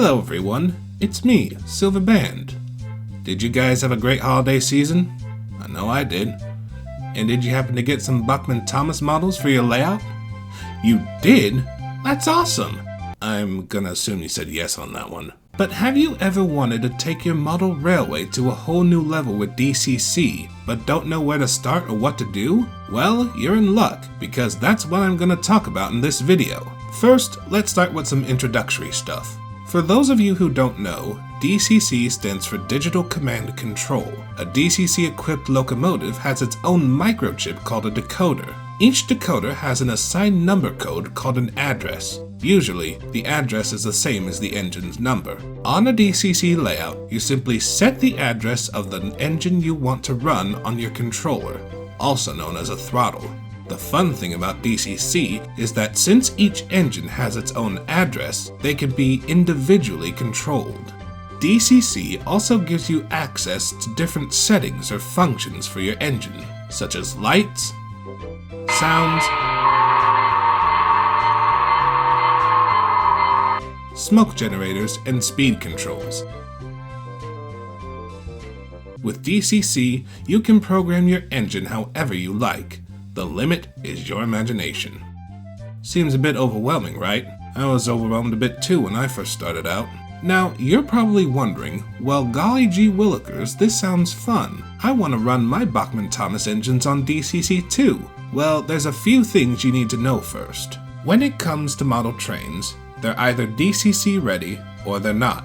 Hello everyone, it's me, Silver Band. Did you guys have a great holiday season? I know I did. And did you happen to get some Bachmann Thomas models for your layout? You did? That's awesome! I'm gonna assume you said yes on that one. But have you ever wanted to take your model railway to a whole new level with DCC, but don't know where to start or what to do? Well, you're in luck, because that's what I'm gonna talk about in this video. First, let's start with some introductory stuff. For those of you who don't know, DCC stands for Digital Command Control. A DCC-equipped locomotive has its own microchip called a decoder. Each decoder has an assigned number code called an address. Usually, the address is the same as the engine's number. On a DCC layout, you simply set the address of the engine you want to run on your controller, also known as a throttle. The fun thing about DCC is that since each engine has its own address, they can be individually controlled. DCC also gives you access to different settings or functions for your engine, such as lights, sounds, smoke generators, and speed controls. With DCC, you can program your engine however you like. The limit is your imagination. Seems a bit overwhelming, right? I was overwhelmed a bit too when I first started out. Now, you're probably wondering, well, golly gee willikers, this sounds fun. I want to run my Bachmann Thomas engines on DCC too. Well, there's a few things you need to know first. When it comes to model trains, they're either DCC ready or they're not.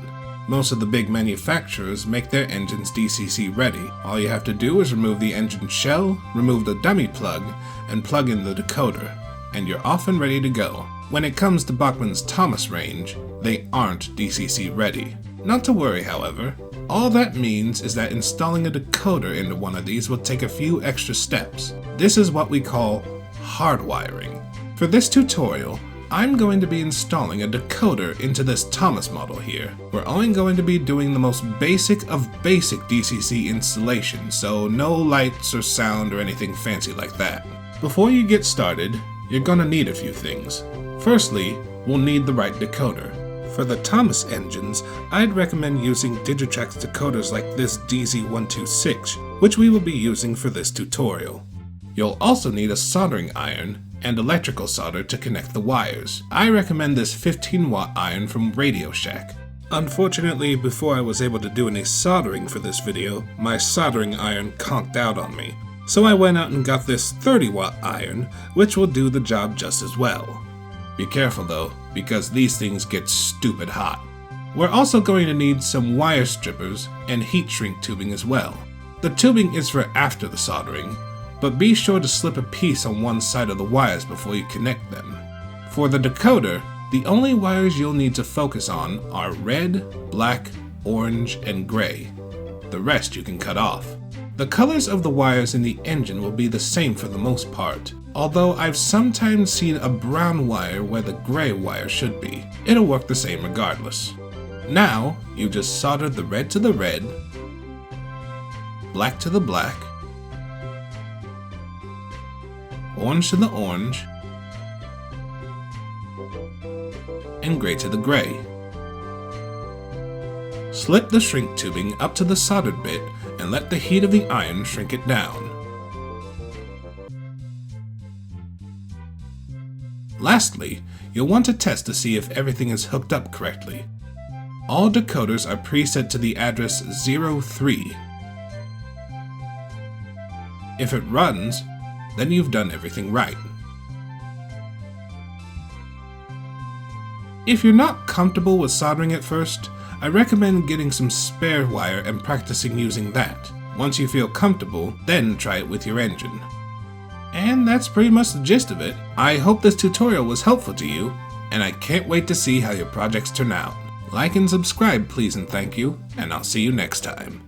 Most of the big manufacturers make their engines DCC ready. All you have to do is remove the engine shell, remove the dummy plug, and plug in the decoder, and you're off and ready to go. When it comes to Bachmann's Thomas range, they aren't DCC ready. Not to worry, however. All that means is that installing a decoder into one of these will take a few extra steps. This is what we call hardwiring. For this tutorial, I'm going to be installing a decoder into this Thomas model here. We're only going to be doing the most basic of basic DCC installation, so no lights or sound or anything fancy like that. Before you get started, you're gonna need a few things. Firstly, we'll need the right decoder. For the Thomas engines, I'd recommend using Digitrax decoders like this DZ126, which we will be using for this tutorial. You'll also need a soldering iron and electrical solder to connect the wires. I recommend this 15-watt iron from Radio Shack. Unfortunately, before I was able to do any soldering for this video, my soldering iron conked out on me. So I went out and got this 30-watt iron, which will do the job just as well. Be careful though, because these things get stupid hot. We're also going to need some wire strippers and heat shrink tubing as well. The tubing is for after the soldering, but be sure to slip a piece on one side of the wires before you connect them. For the decoder, the only wires you'll need to focus on are red, black, orange, and gray. The rest you can cut off. The colors of the wires in the engine will be the same for the most part, although I've sometimes seen a brown wire where the gray wire should be. It'll work the same regardless. Now, you just solder the red to the red, black to the black, orange to the orange, and gray to the gray. Slip the shrink tubing up to the soldered bit and let the heat of the iron shrink it down. Lastly, you'll want to test to see if everything is hooked up correctly. All decoders are preset to the address 03. If it runs, then you've done everything right. If you're not comfortable with soldering at first, I recommend getting some spare wire and practicing using that. Once you feel comfortable, then try it with your engine. And that's pretty much the gist of it. I hope this tutorial was helpful to you, and I can't wait to see how your projects turn out. Like and subscribe please and thank you, and I'll see you next time.